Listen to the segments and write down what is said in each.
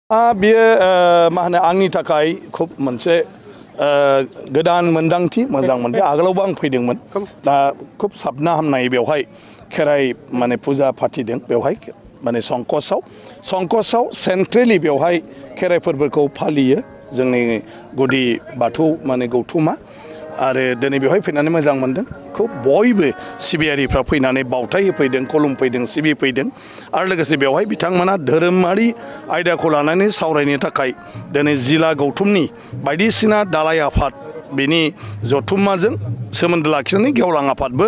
बेयो मा होनो आंनि थाखाय खुब मोनसे गोदान मोनदांथि मोजां मोनदों। आगोलावबो आं फैदोंमोन, दा खुब साबना हामनाय बेवहाय खेराइ माने फुजा फाथिदों। बेवहाय माने संकसआव सेन्ट्रेलि बेवहाय खेराइ फोरबोखौ फालियो जोंनि गुदि बाथौ माने गौथुमा। आरो दिनै बेवहाय फैनानै मोजां मोनदों। खुब बयबो सिबियारिफ्रा फैनानै बावथाय होफैदों, खुलुमफैदों, सिबिफैदों। आरो लोगोसे बेवहाय बिथांमोना धोरोमारि आयदाखौ लानानै सावरायनो थाखाय दिनै जिल्ला गौथुमनि बायदिसिना दालाय आफाद बेनि जथुम्माजों सोमोन्दो लाखिनानै गेवलां आफादबो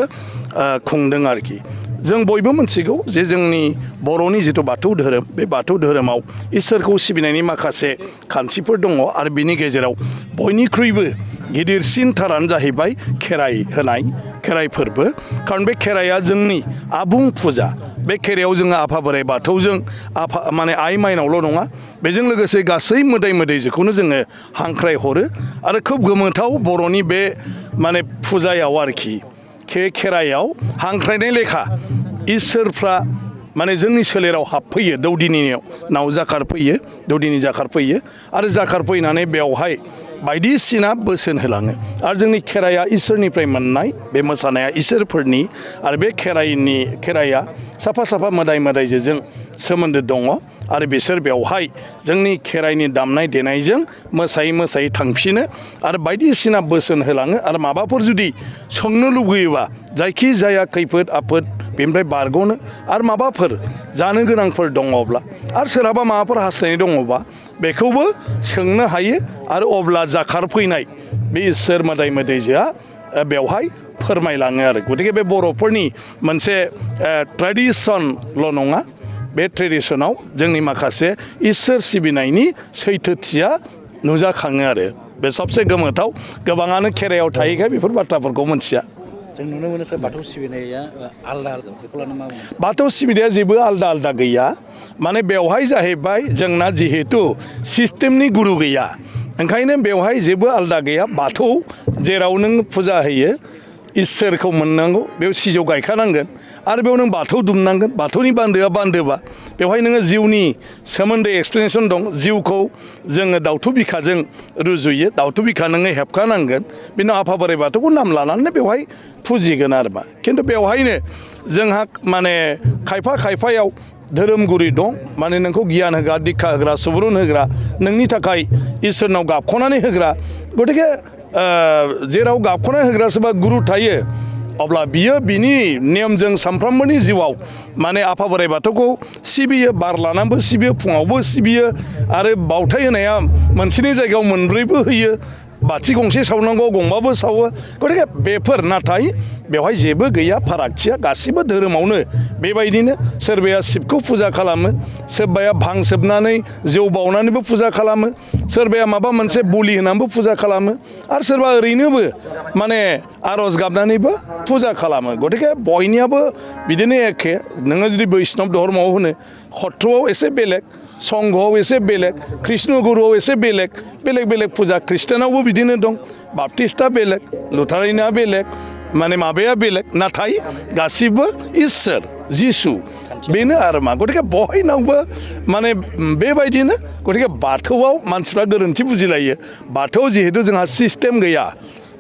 खुंदों आरोखि। जों बयबो मिथिगौ जे जोंनि बर'नि जिथु बाथौ धोरोम, बे बाथौ धोरोमाव इसोरखौ सिबिनायनि माखासे खान्थिफोर दङ। आरो बिनि गेजेराव बयनिख्रुइबो गिदिरसिन थारानो जाहैबाय खेराइ होनाय, खेराइ फोरबो। खारन बे खेराइया जोंनि आबुं फुजा। बे खेराइयाव जोङो आफा बोराइ बाथौजों माने आइ माइनावल' नङा, बेजों लोगोसे गासै मोदाय मोदायजोखौनो जोङो हांख्राय हरो। आरो खोब गोमोथाव बर'नि बे माने फुजायाव आरोखि खेराइयाव हांख्रायनाय लेखा इसोरफ्रा माने जोंनि सोलेराव हाबफैयो, दौदिनिनाव जाखारफैयो, दौदिनि जाखारफैयो। आरो जाखारफैनानै बेवहाय बायदिसिना बोसोन होलाङो। आरो जोंनि खेराइया इसोरनिफ्राय मोननाय, बे मोसानाया इसोरफोरनि। आरो बे खेराइया साफा साफा मोदाय मोदायजों सोमोन्दो दङ। आरो बिसोर बेवहाय जोंनि खेराइनि दामनाय देनायजों मोसायै मोसायै थांफिनो आरो बायदिसिना बोसोन होलाङो। आरो माबाफोर जुदि सोंनो लुगैयोबा जायखि जाया खैफोद आफोद बेनिफ्राय बारग'नो, आरो माबाफोर जानो गोनांफोर दङब्ला, आरो सोरहाबा माबाफोर हास्थायनाय दङबा बेखौबो सोंनो हायो। आरो अब्ला जाखारफैनाय बे इसोर मोदाय मोदायजोआ बेवहाय फोरमायलाङो आरो। गतिके बे बर'फोरनि मोनसे ट्रेडिसनल' नङा, बे ट्रेडिसनाव जोंनि माखासे इसोर सिबिनायनि सैथोथिया नुजाखाङो आरो। बे सबसे गोमोथाव। गोबाङानो खेराइयाव थायैखाय बेफोर बाथ्राफोरखौ मोनथिया। जों नुनो मोनो बाथौ सिबिनाया आलदा बेखौ लानो मा बुङो? बाथौ सिबिनाया जेबो आलदा गैया। माने बेवहाय जाहैबाय जोंना जिहेतु सिस्टेमनि गुरु गैया, ओंखायनो बेवहाय जेबो आलदा गैया। बाथौ जेराव नों फुजा होयो, इसोरखौ मोननांगौ, बेयाव सिजौ गायखानांगोन। आरो बेयाव नों बाथौ दुमनांगोन। बाथौनि बान्दोआ बान्दोबा बेवहाय नोङो जिउनि सोमोन्दै एक्सप्लेनेसन दं। जिउखौ जोङो दाउथु बिखाजों रुजुयो। दाउथु बिखा नोङो हेबखानांगोन। बेनि आफा बोराइ बाथौखौ नाम लानानै बेवहाय फुजिगोन आरो मा। खिन्थु बेवहायनो जोंहा माने खायफायाव धोरोमगुरि दं, माने नोंखौ गियान होग्रा, दिक्षा होग्रा, सुबुरुन होग्रा, नोंनि थाखाय इसोरनाव गाबख'नानै होग्रा। गतिके जेराव गाबख'नानै होग्रा सोरबा गुरु थायो, अब्ला बियो बिनि नेमजों सानफ्रोमबोनि जिउआव माने आफा बोराइ बाथौखौ सिबियो, बार लानानैबो सिबियो, फुङावबो सिबियो। आरो बावथाय होनाया मोनसेनि जायगायाव मोनब्रैबो होयो। बाथि गंसे सावनांगौ, गंबाबो सावो। गतिके बेफोर, नाथाय बेवहाय जेबो गैया फारागथिया। गासिबो धोरोमावनो बेबायदिनो सोरबाया शिबखौ फुजा खालामो, सोरबाया भां सोबनानै जौ बावनानैबो फुजा खालामो, सोरबाया माबा मोनसे बोलि होनानैबो फुजा खालामो, आरो सोरबा ओरैनोबो माने आर'ज गाबनानैबो फुजा खालामो। गतिके बयनियाबो बिदिनो एखे। नोङो जुदि बैष्णब धर्मआव होनो, सत्रआव एसे बेलेग, संघआव एसे बेलेग, कृष्ण गुरुआव एसे बेलेग फुजा। ख्रिस्टानावबो बिदिनो दं। बाप्टिस्टआ बेलेग, लुथारिना बेलेग, माने माबाया बेलेग, नाथाय गासिबो इसोर जिसु बेनो आरो मा। गतिके बयनावबो माने बेबायदिनो। गतिके बाथौआव मानसिफ्रा गोरोन्थि बुजिलायो। बाथौआव जिहेतु जोंहा सिस्टेम गैया,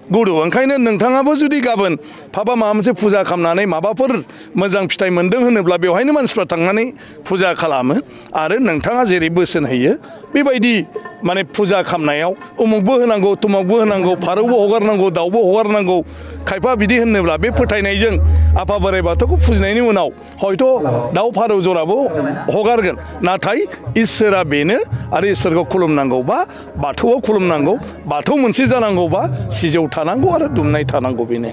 गुरु, ओंखायनो नोंथाङाबो जुदि गाबोन माबा मोनसे फुजा खालामनानै माबाफोर मोजां फिथाइ मोन्दों होनोब्ला बेवहायनो मानसिफ्रा थांनानै फुजा खालामो। आरो नोंथाङा जेरै बोसोन होयो बेबायदि माने फुजा खालामनायाव उमुकबो होनांगौ, तुमुकबो होनांगौ, फारौबो हगारनांगौ, दाउबो हगारनांगौ, खायफा बिदि होनोब्ला बे फोथायनायजों आफा बोराइ बाथौखौ फुजिनायनि उनाव हयथ' दाउ फारौ जराबो हगारगोन। नाथाय इसोरा बेनो। आरो इसोरखौ खुलुमनांगौबा बाथौआव खुलुमनांगौ, बाथौ मोनसे जानांगौबा सिजौ थानांगौ आरो दुमनाय थानांगौ, बेनो।